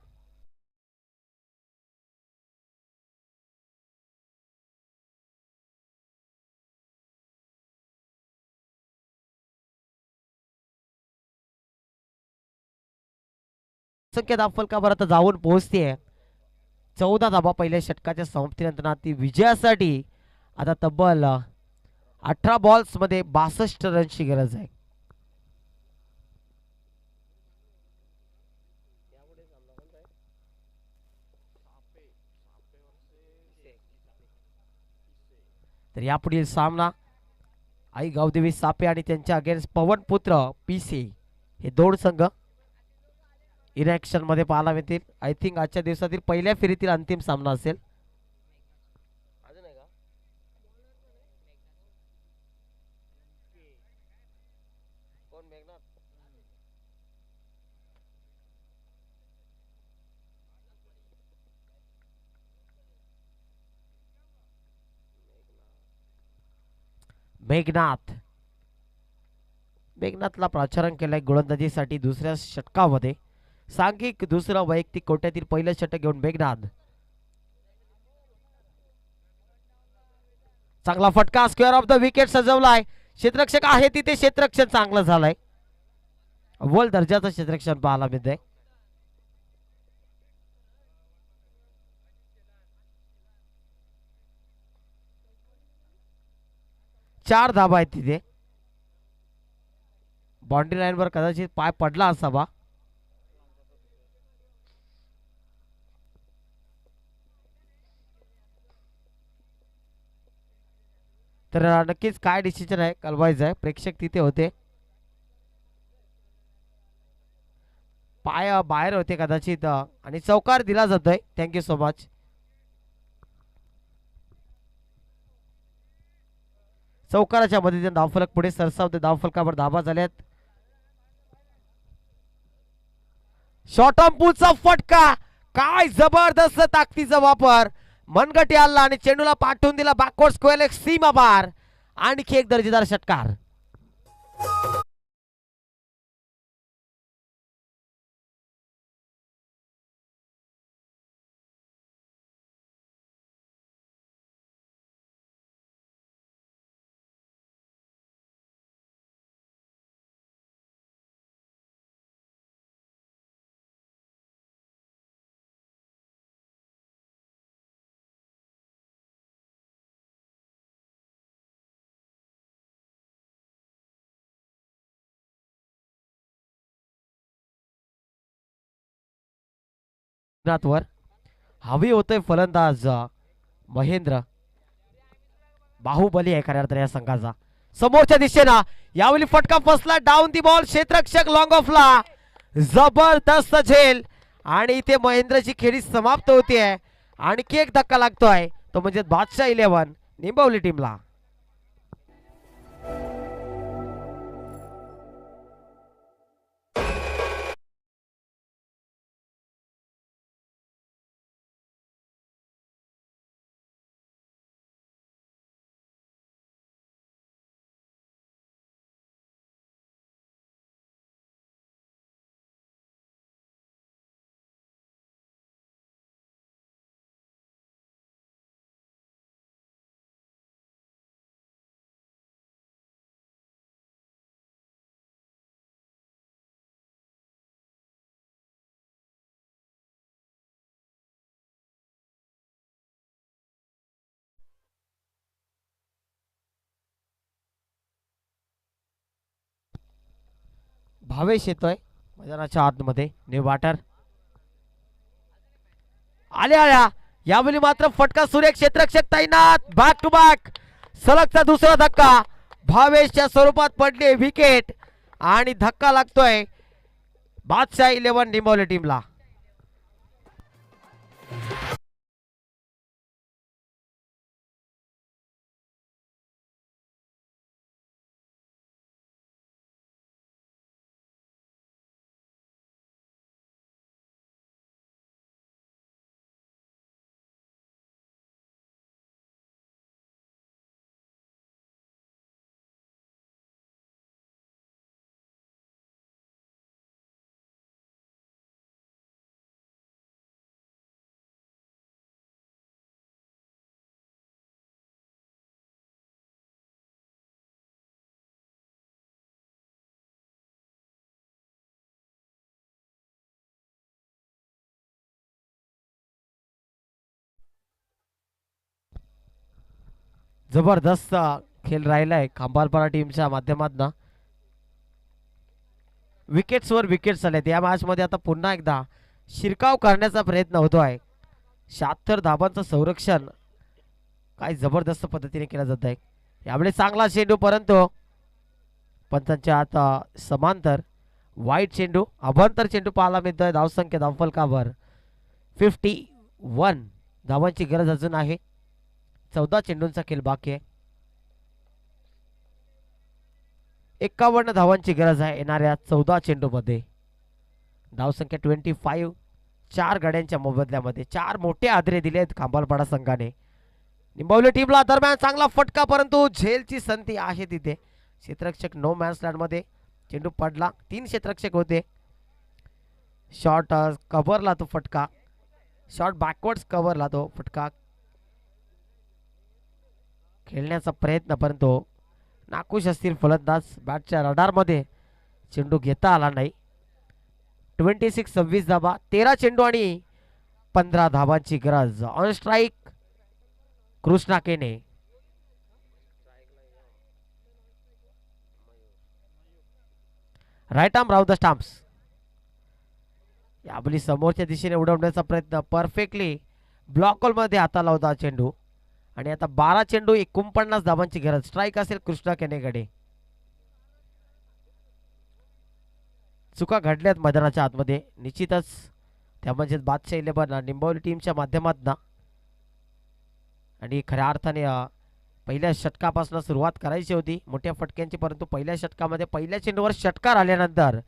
संख्या धावफलकावर जाऊन पोहोचते. 14 धाबा पहिल्या षटकाच्या समाप्तीनंतर ती विजयासाठी आता तब्बल 18 बॉल्स मध्ये 62 रनची गरज आहे. तर यापुढील सामना आई गावदेवी सापे आणि त्यांच्या अगेन्स्ट पवनपुत्र पीसी हे दोन संघ इनॅक्शन मध्ये पाहायला मिळतील. आय थिंक आजच्या दिवसातील पहिल्या फेरीतील अंतिम सामना असेल. मेघनाथला प्राचारण केलंय गोलंदाजीसाठी दुसऱ्या षटकामध्ये. सांघिक दुसरं वैयक्तिक कोट्यातील पहिलं षटक घेऊन मेघनाथ. चांगला फटका स्क्वेअर ऑफ द विकेट सजवलाय. क्षेत्ररक्षक आहे तिथे क्षेत्ररक्षण चांगलं झालंय. अव्वल दर्जाचं क्षेत्ररक्षण पाहायला मिळतंय. चार धाबा आहेत तिथे. बाउंड्री लाईन वर कदाचित पाय पडला असावा. तर नक्कीच काय डिसिजन आहे कळवायचं आहे. प्रेक्षक तिथे होते. पाय बाहेर होते कदाचित आणि चौकार दिला जातोय. Thank you so much. चौकाराच्या मदतीने धावफलक पुढे सरसावते. धावफलकावर धाबा झाल्यात. शॉर्ट ऑन पुलचा फटका. काय जबरदस्त ताकदीचा वापर. मनगटी आला आणि चेंडूला पाठवून दिला बॅकवर्ड स्क्वेअर एक सीमा बार. आणखी एक दर्जेदार षटकार. वर हवी होतोय फलंदाज महेंद्र. बाहुबली आहे खऱ्या अर्थाने या संघाचा. समोरच्या दिशेला यावेळी फटका फसला. Down the ball. क्षेत्ररक्षक लॉंग ऑफला. जबरदस्त झेल आणि इथे महेंद्रची खेळी समाप्त होते. आणखी एक धक्का लागतोय तो म्हणजे बादशाह 11 निंबवली टीमला. भावेश येतोय मैदानाच्या आतमध्ये. न्यू बॅटर आल्या यावेळी मात्र फटका सूर्य क्षेत्ररक्षक तैनात. बॅक टू बॅक सलगचा दुसरा धक्का भावेशच्या स्वरूपात पडली विकेट आणि धक्का लागतोय बादशाह 11 निंबवली टीमला. जबरदस्त खेळ राहिलाय खांबालपाडा टीमच्या माध्यमातून. विकेट्सवर विकेट्स आलेत या मॅच मध्ये. आता पुन्हा एकदा शिरकाव करण्याचा प्रयत्न होतो आहे. 76 धाबांचं संरक्षण काय जबरदस्त पद्धतीने केलं जात आहे. यावेळी चांगला चेंडू परंतु पंचांच्या आता समांतर वाईट चेंडू अभंतर चेंडू पाहायला मिळतोय. धावसंख्या धावफलकावर 51 धावांची गरज अजून आहे. 14 चेंडूंचा खेळ बाकी आहे. 51 धावांची गरज आहे येणाऱ्या 14 चेंडू मध्ये. धावसंख्या 25. 4 गड्यांच्या मोबदल्यामध्ये 4 मोठे आदरे दिले आहेत खांबालपाडा संघाने. निंबवली टीमला दरम्यान चांगला फटका परंतु झेलची संधी आहे तिथे. क्षेत्ररक्षक नो मॅन्स लँड मध्ये चेंडू पडला. 3 क्षेत्ररक्षक होते. शॉट कव्हरला तो फटका. शॉट बॅकवर्ड्स कव्हरला तो फटका. खेळण्याचा प्रयत्न परंतु नाखुश असतील फलंदाज. बॅटच्या रडारमध्ये चेंडू घेता आला नाही. 26 धाबा 13 चेंडू आणि 15 धाबांची गरज. ऑन स्ट्राईक कृष्णा केने. Right arm round the stumps. यावेळी समोरच्या दिशेने उडवण्याचा प्रयत्न परफेक्टली ब्लॉक होल मध्ये हाताला होता चेंडू. आणि आता 12 चेंडू 49 धाबांची गरज. स्ट्राईक असेल कृष्णा केनेकडे. चुका घडल्यात मैदानाच्या आतमध्ये निश्चितच. त्या म्हणजे बादशाह 11 निंबवली टीमच्या माध्यमातून. आणि खऱ्या अर्थाने पहिल्या षटकापासून सुरुवात करायची होती मोठ्या फटक्यांची परंतु पहिल्या षटकामध्ये पहिल्या चेंडूवर षटकार आल्यानंतर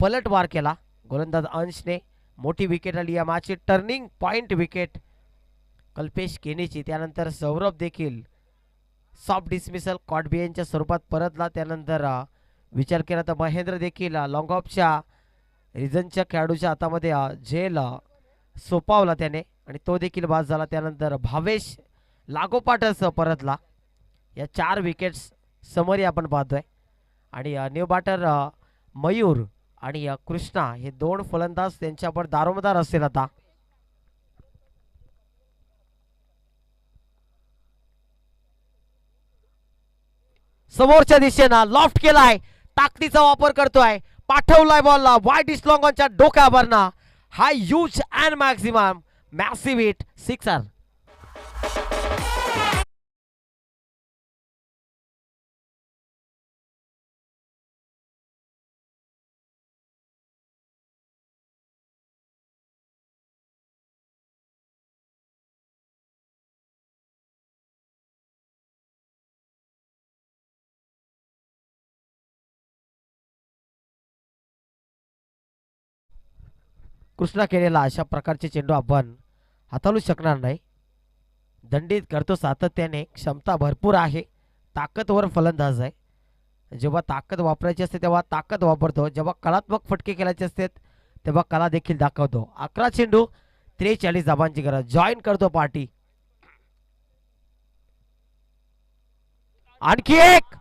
पलटवार केला गोलंदाज अंशने. मोठी विकेट आली या मॅचची. टर्निंग पॉइंट विकेट कल्पेश केनेची. त्यानंतर सौरभ देखील सॉफ्ट डिसमिसल कॉटबियनच्या स्वरूपात परतला. त्यानंतर विचार केला तर महेंद्र देखील लॉंग ऑफच्या रिझनच्या खेळाडूच्या हातामध्ये झेल सोपावला त्याने आणि तो देखील बाद झाला. त्यानंतर भावेश लागोपाठच परतला. या 4 विकेट्स समोर आपण पाहतोय. आणि न्यू बॅटर मयूर आणि कृष्णा हे 2 फलंदाज त्यांच्यावर दारोमदार असतील. आता समोरच्या दिशेनं लॉफ्ट केलाय. ताकदीचा वापर करतोय. पाठवलाय बॉलला वाईट इस्लॉंगॉनच्या डोक्यावरना. High huge and maximum massive hit sixer. Krishna केलेला अशा प्रकारचे चेंडू आपण हाताळू शकणार नाही. दंडित करतो सातत्याने. क्षमता भरपूर आहे. ताकदवर फलंदाज आहे. जेव्हा ताकद वापरायची असते तेव्हा ताकद वापरतो. जेव्हा कलात्मक फटके खेळायचे असतात तेव्हा कला देखील दाखवतो. 11 चेंडू 43 धाबांची गरज. जॉईन करतो पार्टी. आणखी एक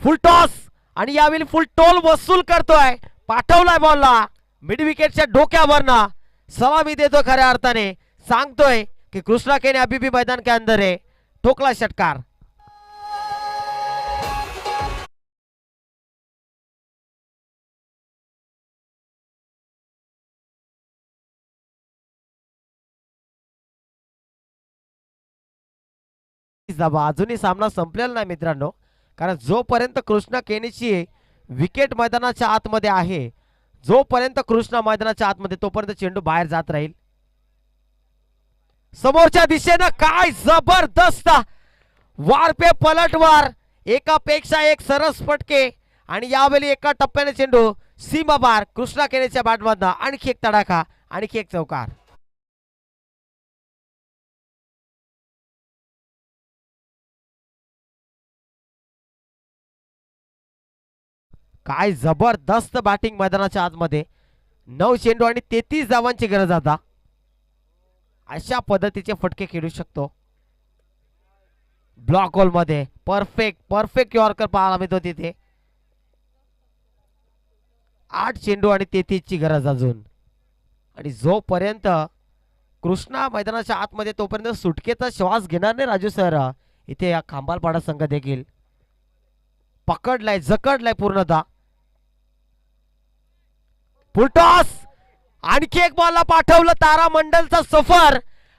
फुल टॉस आणि यावेळी फुल टोल वसूल करतोय. पाठवलाय बॉलला मिड विकेटच्या डोक्यावरना. सलामी देतो खऱ्या अर्थाने. सांगतोय कि कृष्णा केने अभी भी मैदान के अंदर है. ठोकला षटकार. धाबा. अजूनही सामना संपलेला नाही मित्रांनो, कारण जोपर्यंत कृष्णा केनीची विकेट मैदानाच्या आतमध्ये आहे, जोपर्यंत कृष्णा मैदानाच्या आतमध्ये, तोपर्यंत चेंडू बाहेर जात राहील. समोरच्या दिशेनं काय जबरदस्त वार पे पलटवार, एकापेक्षा एक सरस फटके आणि यावेळी एका टप्प्याने चेंडू सीमाबार. कृष्णा केनेच्या बॅटमधनं आणखी एक तडाखा, आणखी एक चौकार. काय जबरदस्त बॅटिंग मैदानाच्या आतमध्ये. 9 चेंडू आणि 33 धावांची गरज आता. अशा पद्धतीचे फटके खेळू शकतो. ब्लॉक होल मध्ये परफेक्ट यॉर्कर पाहायला मिळतो तिथे. 8 चेंडू आणि 33 ची गरज अजून. आणि जोपर्यंत कृष्णा मैदानाच्या आतमध्ये, तोपर्यंत सुटकेचा श्वास घेणार नाही राजू सर. इथे या खांबालपाडा संघ देखील पकडलाय, जकडलाय पूर्णतः. फुलटॉस, आणखी एक बॉलला पाठवलं. तारा मंडलचा सफर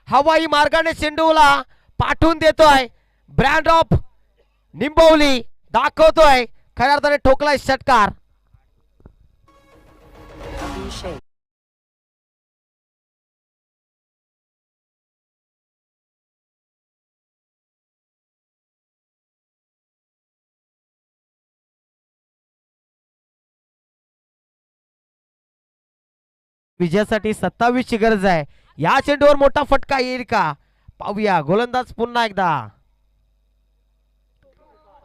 हवाई मार्गाने चेंडूला पाठवून देतोय. ब्रँड ऑफ निंबवली दाखवतोय, खऱ्या अर्थाने ठोकलाय षटकार. विजयासाठी 27 ची गरज आहे. या चेंडूवर मोठा फटका येईल का, पाहूया. गोलंदाज पुन्हा एकदा.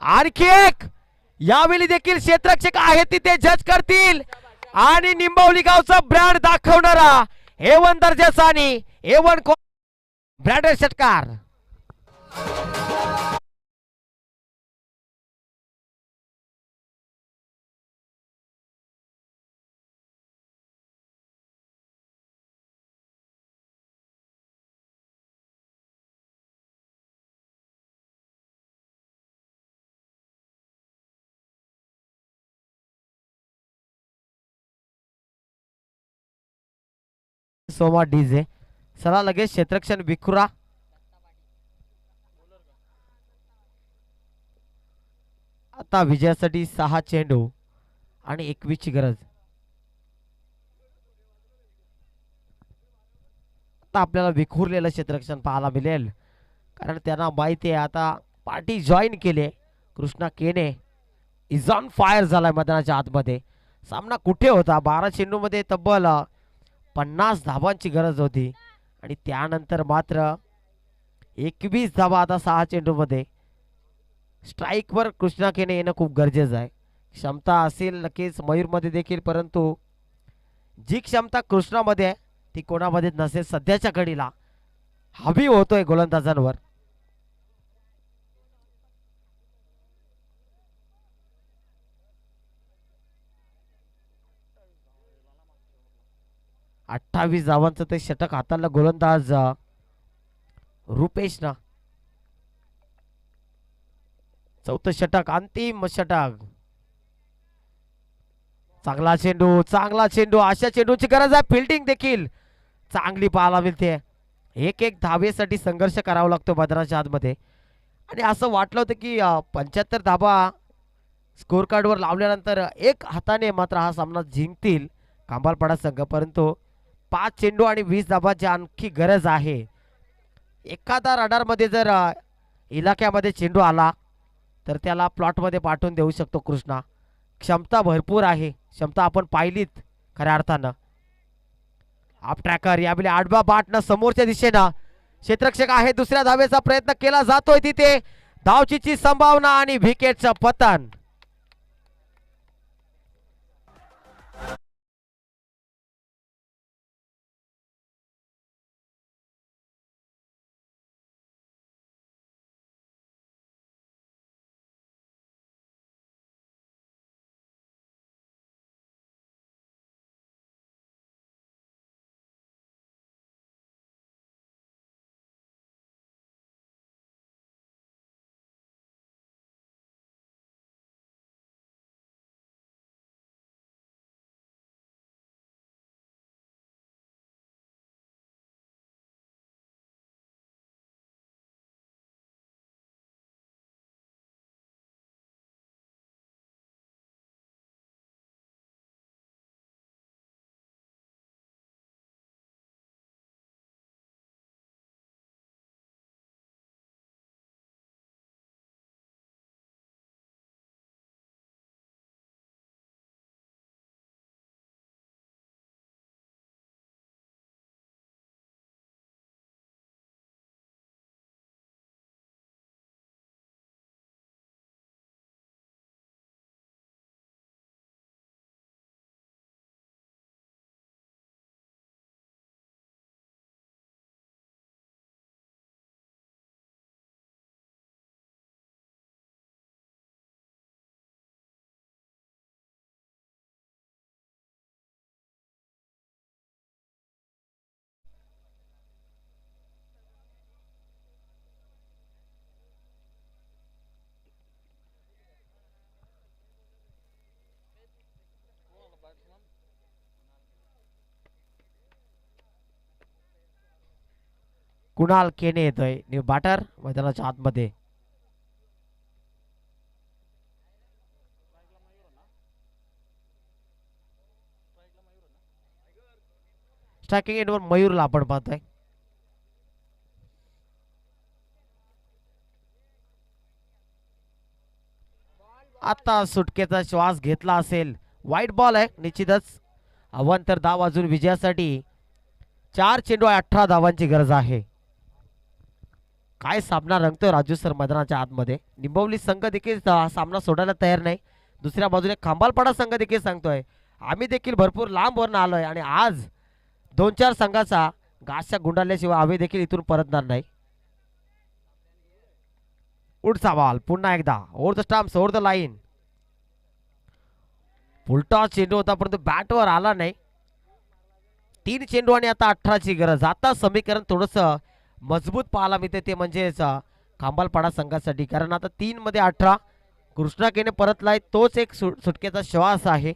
आणखी एक. यावेळी देखील क्षेत्ररक्षक आहे तिथे जज करतील. आणि निंबवली गावचा ब्रँड दाखवणारा A1 दर्जाचा आणि A1 ब्रँडेड षटकार. सोमा डीजे. चला लगेच क्षेत्ररक्षण विखुरा. आता विजयासाठी 6 चेंडू आणि 21 ची गरज. आता आपल्याला विखुरलेलं क्षेत्ररक्षण पाहायला मिळेल, कारण त्यांना माहिती आहे आता पार्टी जॉईन केले. कृष्णा केने इज ऑन फायर झालाय मैदानाच्या आतमध्ये. सामना कुठे होता. 12 चेंडू मध्ये तब्बल 50 धावांची गरज होती आणि त्यानंतर मात्र 21 धावा आता 6 चेंडू मध्ये. स्ट्राईकवर कृष्णा केने येणं खूप गरजेचं आहे. क्षमता असेल नक्कीच मयूरमध्ये देखील, परंतु जी क्षमता कृष्णामध्ये आहे ती कोणामध्ये नसेल सध्याच्या घडीला. हवी होतोय गोलंदाजांवर. अठ्ठावीस धावांचं ते षटक हाताळलं गोलंदाज रुपेश ना. चौथं षटक, अंतिम षटक. चांगला चेंडू, चांगला चेंडू. अशा चेंडूची गरज आहे. फिल्डिंग देखील चांगली पाहायला मिळते. एक एक धावेसाठी संघर्ष करावा लागतो मैदानाच्या आतमध्ये. आणि असं वाटलं होतं की 75 धाबा स्कोर कार्डवर लावल्यानंतर एक हाताने मात्र हा सामना जिंकतील खांबालपाडा संघ, परंतु 5 चेंडू आणि 20 धाबाची आणखी गरज आहे. एखादा रडारमध्ये जर इलाक्यामध्ये चेंडू आला तर त्याला प्लॉटमध्ये पाठवून देऊ शकतो कृष्णा. क्षमता भरपूर आहे, क्षमता आपण पाहिलीत खऱ्या अर्थानं. आप ट्रॅकर यावेळी आडवा बाटनं समोरच्या दिशेनं क्षेत्ररक्षक आहे. दुसऱ्या धावेचा प्रयत्न केला जातोय तिथे. धावचीची संभावना आणि विकेटचं पतन. कुणाल केने येतोय न्यू बॅटर मैदानाच्या आतमध्ये. स्ट्रायकिंग एंडवर मयूरला आपण पाहतोय. आता सुटकेचा श्वास घेतला असेल. वाईट बॉल आहे निश्चितच. अवांतर धाव अजून विजयासाठी 4 चेंडू 18 धावांची गरज आहे. काय सामना रंगतोय राजू सर मैदानाच्या आतमध्ये. निंबवली संघ देखील सामना सोडायला तयार नाही. दुसऱ्या बाजूने खांबालपाडा संघ देखील सांगतोय आम्ही देखील भरपूर लांबवरून आलोय आणि आज 2-4 संघाचा घासच्या गुंडाळल्याशिवाय आम्ही देखील इथून परतणार नाही. पुढचा बॉल पुन्हा एकदा over the stumps over the line. उलटा चेंडू होता परंतु बॅटवर आला नाही. 3 चेंडू आणि आता 18ची गरज. आता समीकरण थोडस मजबूत पाहायला मिळते ते म्हणजेच खांबालपाडा संघासाठी. कारण आता 3 मध्ये 18 कृष्णा केने परतलाय. तोच एक सुटकेचा श्वास आहे.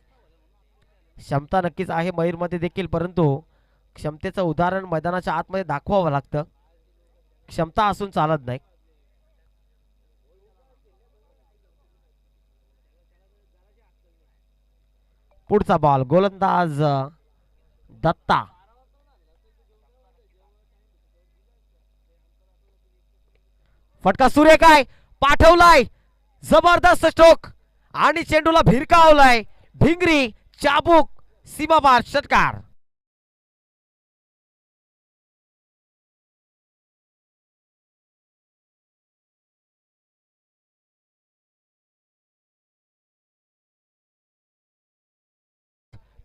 क्षमता नक्कीच आहे मयूरमध्ये देखील परंतु क्षमतेचं उदाहरण मैदानाच्या आतमध्ये दाखवावं लागतं. क्षमता असून चालत नाही. पुढचा बॉल गोलंदाज दत्ता. फटका सुरेख आहे. पाठवलाय जबरदस्त स्ट्रोक आणि चेंडूला भिरकावलाय. भिंगरी चाबूक सीमापार षटकार.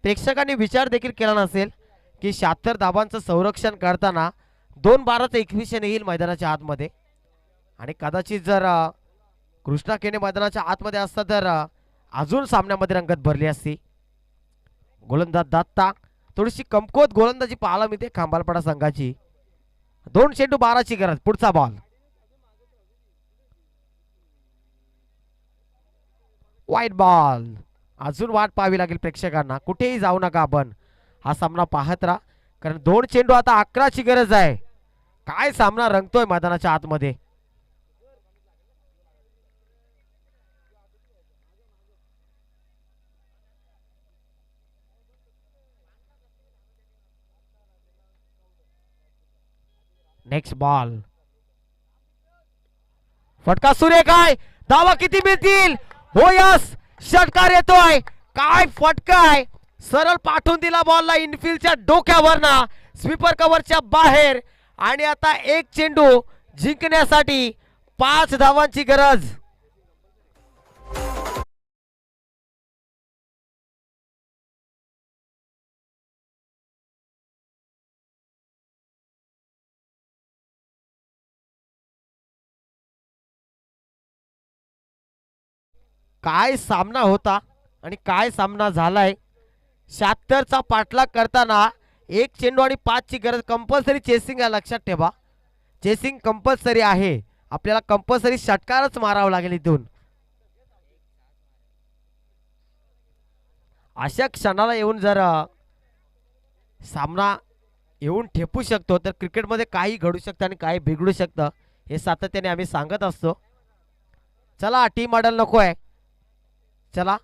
प्रेक्षकांनी विचार देखील केला नसेल की 76 धाबांचं संरक्षण करताना 2-12चं 21 येईल मैदानाच्या आतमध्ये. आणि कदाचित जर कृष्णा केने मैदानाच्या आतमध्ये असता तर अजून सामन्यामध्ये रंगत भरली असती. गोलंदाज दत्ता थोडीशी कमकुवत गोलंदाजी पाहायला मिळते खांबालपाडा संघाची. 2 चेंडू 12ची गरज. पुढचा बॉल वाईट बॉल. अजून वाट पाहावी लागेल प्रेक्षकांना. कुठेही जाऊ नका आपण हा सामना पाहत राहा कारण 2 चेंडू आता 11ची गरज आहे. काय सामना रंगतोय मैदानाच्या आतमध्ये. नेक्स्ट बॉल फटका सुरेख आहे. धावा किती मिळतील. हो यस षटकार येतोय. काय फटका आहे. सरळ पाठवून दिला बॉलला इनफिल्डच्या डोक्यावर ना स्वीपर कव्हरच्या बाहेर. आणि आता 1 चेंडू जिंकण्यासाठी 5 धावांची गरज. काय सामना होता आणि काय सामना झालाय. 76चा पाठलाग करताना 1 चेंडू आणि 5ची गरज. कंपल्सरी चेसिंग आहे लक्षात ठेवा. चेसिंग कंपल्सरी आहे. आपल्याला कंपल्सरी षटकारच मारावं लागेल इथून. अशा क्षणाला येऊन जर सामना येऊन ठेपू शकतो तर क्रिकेटमध्ये काही घडू शकतं आणि काही बिघडू शकतं हे सातत्याने आम्ही सांगत असतो. चला टीम मॉडेल नको आहे. चला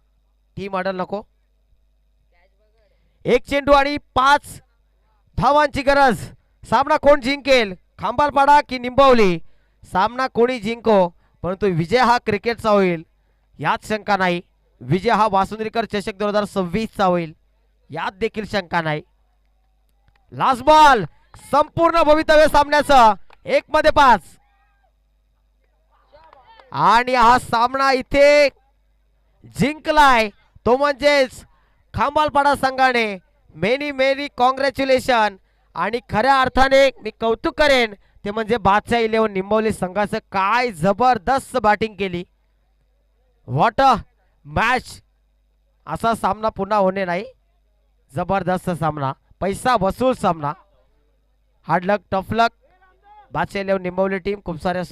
टीम मॉडेल नको. 1 चेंडू आणि 5 धावांची गरज. सामना कोण जिंकेल खांबालपाडा की निंबवली. सामना कोणी जिंको परंतु विजय हा क्रिकेटचा होईल यात शंका नाही. विजय हा वासुंद्रीकर चषक 2026चा होईल यात देखील शंका नाही. लास्ट बॉल संपूर्ण भवितव्य सामन्याचं 1 मध्ये 5 आणि हा सामना इथे जिंकलाय तो म्हणजेच खांबालपाडा संघाने. Many many congratulation. आणि खऱ्या अर्थाने मी कौतुक करेन ते म्हणजे बादशाह 11 निंबवली संघाचं. काय जबरदस्त बॅटिंग केली. What a match. असा सामना पुन्हा होणे नाही. जबरदस्त सामना. पैसा वसूल सामना. हार्ड लक टफ लक बादशाह 11 निंबवली टीम. खूप साऱ्या